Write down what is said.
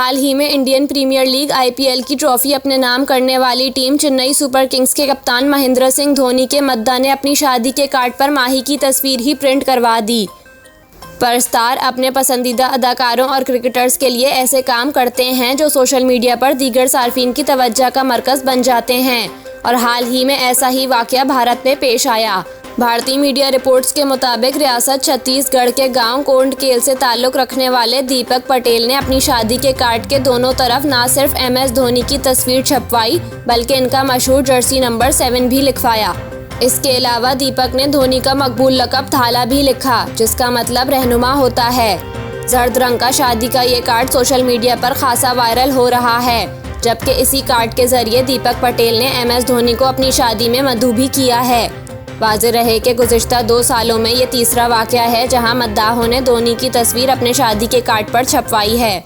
हाल ही में Indian premiere league IPL की trophy अपने नाम करने वाली टीम चेन्नई सुपर किंग्स के कप्तान महेंद्र सिंह धोनी के मद्दा ने अपनी शादी के कार्ड पर माही की तस्वीर ही प्रिंट करवा दी। पर स्टार अपने पसंदीदा अदाकारों और क्रिकेटर्स के लिए ऐसे काम करते हैं जो सोशल मीडिया पर दीगर सार्फिन की तवज्जो का मरकज़ बन जाते हैं, और हाल ही में ऐसा ही वाक़या भारत में पेश आया। भारतीय मीडिया रिपोर्ट्स के मुताबिक रियासत छत्तीसगढ़ के गांव कोंडकेल से ताल्लुक़ रखने वाले दीपक पटेल ने अपनी शादी के कार्ड के दोनों तरफ न सिर्फ MS धोनी की तस्वीर छपवाई बल्कि इनका मशहूर जर्सी नंबर 7 भी लिखवाया। इसके अलावा दीपक ने धोनी का मकबूल लक़ब थाला भी लिखा, जिसका मतलब रहनुमा होता है। जर्द रंग का शादी का ये कार्ड सोशल मीडिया पर खासा वायरल हो रहा है, जबकि इसी कार्ड के जरिए दीपक पटेल ने MS धोनी को अपनी शादी में मदऊ भी किया है। वाज़ेह रहे कि गुज़िश्ता 2 सालों में ये तीसरा वाक़या है जहां मद्दाहों ने धोनी की तस्वीर अपने शादी के कार्ड पर छपवाई है।